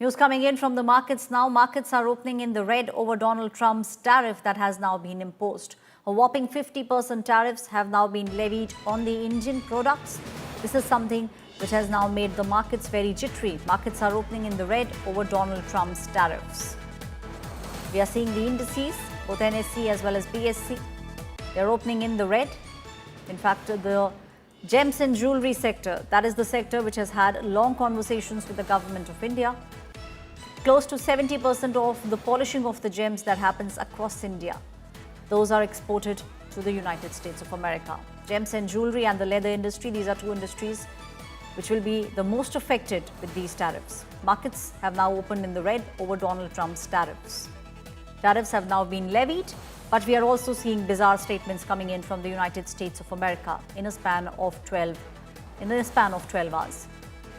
News coming in from the markets now. Markets are opening in the red over Donald Trump's tariff that has now been imposed. A whopping 50% tariffs have now been levied on the Indian products. This is something which has now made the markets very jittery. Markets are opening in the red over Donald Trump's tariffs. We are seeing the indices, both NSE as well as BSE. They are opening in the red. In fact, the gems and jewelry sector, that is the sector which has had long conversations with the government of India. Close to 70% of the polishing of the gems that happens across India, those are exported to the United States of America. Gems and jewelry and the leather industry, these are two industries which will be the most affected with these tariffs. Markets have now opened in the red over Donald Trump's tariffs. Tariffs have now been levied, but we are also seeing bizarre statements coming in from the United States of America in a span of 12 hours.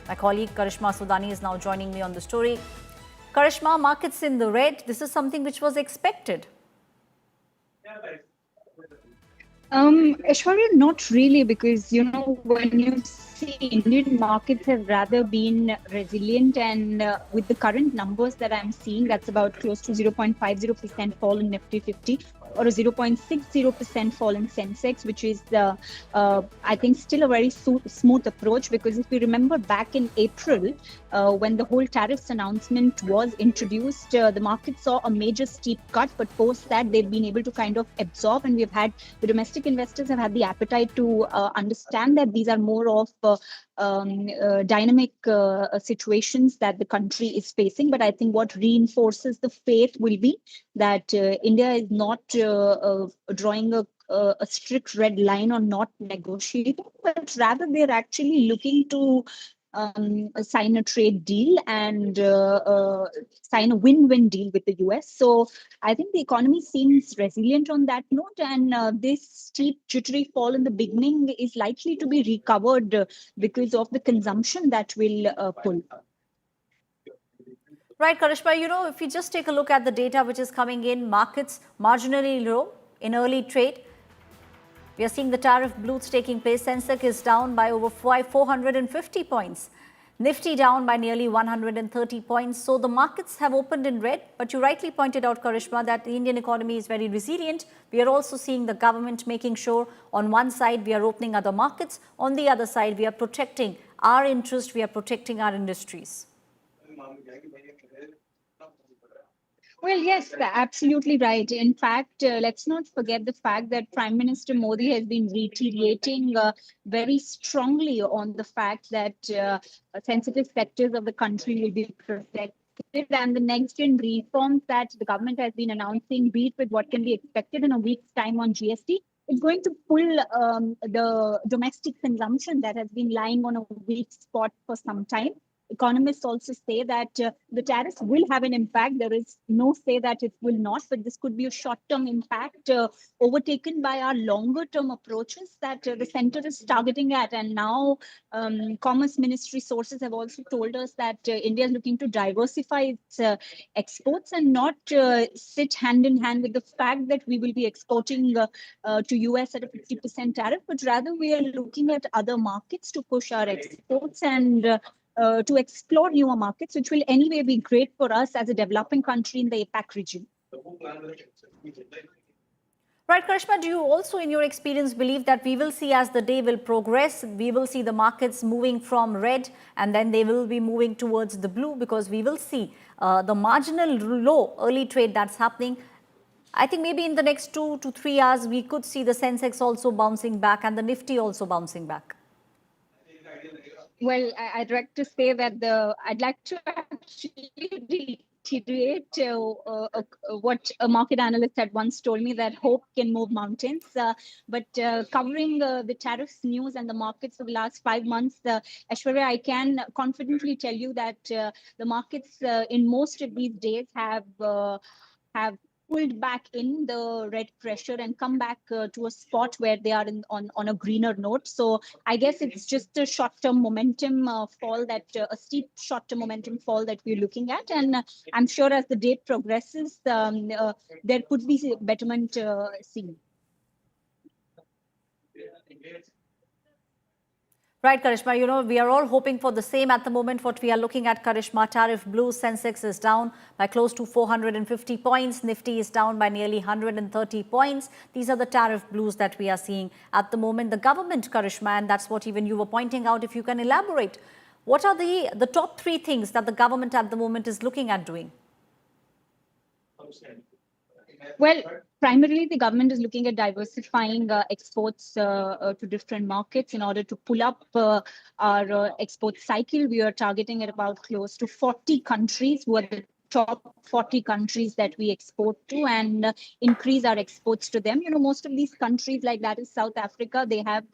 My colleague Karishma Sudani is now joining me on the story. Karishma, markets in the red, this is something which was expected. Aishwarya, not really, because when you see Indian markets have rather been resilient, and with the current numbers that I'm seeing, that's about close to 0.50% fall in Nifty 50 or a 0.60% fall in Sensex, which is I think still a very smooth approach, because if we remember back in April, when the whole tariffs announcement was introduced, the market saw a major steep cut, but post that they've been able to kind of absorb, and we've had the domestic investors have had the appetite to understand that these are more of dynamic situations that the country is facing. But I think what reinforces the faith will be that India is not drawing a strict red line or not negotiating, but rather they're actually looking to sign a trade deal and sign a win-win deal with the US. So I think the economy seems resilient on that note, and this steep jittery fall in the beginning is likely to be recovered because of the consumption that will pull. Right, Karishma, if you just take a look at the data which is coming in, markets marginally low in early trade. We are seeing the tariff blues taking place. Sensex is down by over 450 points. Nifty down by nearly 130 points. So the markets have opened in red. But you rightly pointed out, Karishma, that the Indian economy is very resilient. We are also seeing the government making sure on one side we are opening other markets. On the other side, we are protecting our interest. We are protecting our industries. Well, yes, absolutely right. In fact, let's not forget the fact that Prime Minister Modi has been reiterating very strongly on the fact that sensitive sectors of the country will be protected, and the next gen reforms that the government has been announcing, be it with what can be expected in a week's time on GST, is going to pull the domestic consumption that has been lying on a weak spot for some time. Economists also say that the tariffs will have an impact. There is no say that it will not, but this could be a short-term impact overtaken by our longer-term approaches that the center is targeting at. And now Commerce Ministry sources have also told us that India is looking to diversify its exports and not sit hand in hand with the fact that we will be exporting to US at a 50% tariff, but rather we are looking at other markets to push our exports and to explore newer markets, which will anyway be great for us as a developing country in the APAC region. Right, Karishma, do you also, in your experience, believe that we will see as the day will progress, we will see the markets moving from red and then they will be moving towards the blue, because we will see the marginal low early trade that's happening. I think maybe in the next 2 to 3 hours, we could see the Sensex also bouncing back and the Nifty also bouncing back. Well, I'd like to say that I'd like to actually reiterate what a market analyst had once told me, that hope can move mountains. But covering the tariffs news and the markets for the last 5 months, Aishwarya, I can confidently tell you that the markets in most of these days have pulled back in the red pressure and come back to a spot where they are on a greener note. So I guess it's just a short-term momentum fall, that a steep short-term momentum fall that we're looking at. And I'm sure as the date progresses, there could be betterment seen. Right, Karishma, we are all hoping for the same at the moment. What we are looking at, Karishma, tariff blue, Sensex is down by close to 450 points. Nifty is down by nearly 130 points. These are the tariff blues that we are seeing at the moment. The government, Karishma, and that's what even you were pointing out, if you can elaborate. What are the top three things that the government at the moment is looking at doing? Well, primarily the government is looking at diversifying exports to different markets in order to pull up our export cycle. We are targeting at about close to 40 countries who are the top 40 countries that we export to, and increase our exports to them. Most of these countries, like that is South Africa, they have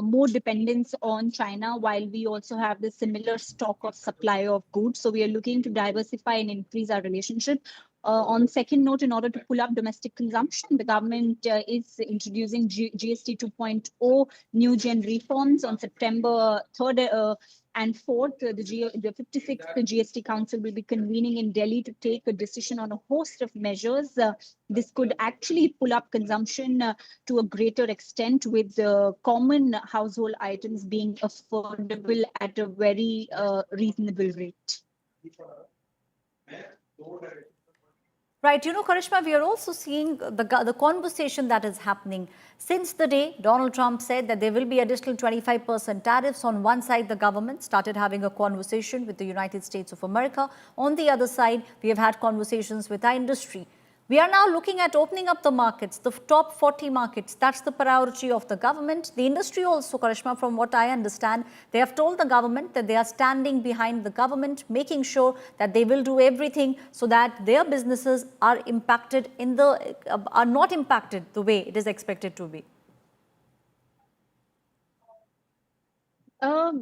more dependence on China, while we also have the similar stock of supply of goods. So we are looking to diversify and increase our relationship. On second note, in order to pull up domestic consumption, the government is introducing GST 2.0 new gen reforms on September 3rd and 4th. The 56th GST Council will be convening in Delhi to take a decision on a host of measures. This could actually pull up consumption to a greater extent, with common household items being affordable at a very reasonable rate. Right, Karishma, we are also seeing the conversation that is happening. Since the day Donald Trump said that there will be additional 25% tariffs, on one side, the government started having a conversation with the United States of America. On the other side, we have had conversations with our industry. We are now looking at opening up the markets, the top 40 markets. That's the priority of the government. The industry also, Karishma, from what I understand, they have told the government that they are standing behind the government, making sure that they will do everything so that their businesses are not impacted the way it is expected to be.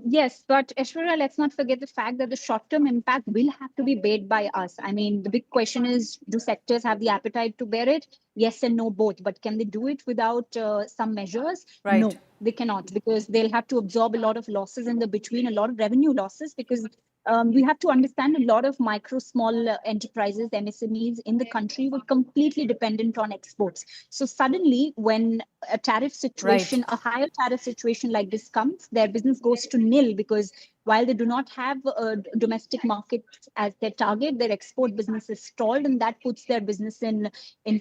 Yes, but Aishwarya, let's not forget the fact that the short-term impact will have to be bared by us. I mean, the big question is, do sectors have the appetite to bear it? Yes and no, both. But can they do it without some measures? Right. No, they cannot, because they'll have to absorb a lot of losses in the between, a lot of revenue losses, because we have to understand a lot of micro, small enterprises, MSMEs in the country were completely dependent on exports. So suddenly, when a tariff situation, Right. a higher tariff situation like this comes, their business goes to nil, because while they do not have a domestic market as their target, their export business is stalled, and that puts their business in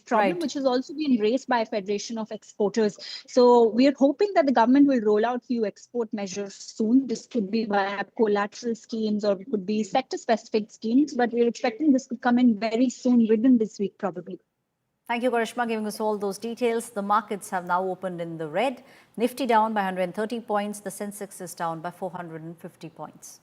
problem, Right. which has also been raised by a Federation of Exporters. So we are hoping that the government will roll out few export measures soon. This could be via collateral schemes, or it could be sector-specific schemes, but we're expecting this could come in very soon, within this week probably. Thank you, Karishma, giving us all those details. The markets have now opened in the red. Nifty down by 130 points. The Sensex is down by 450 points.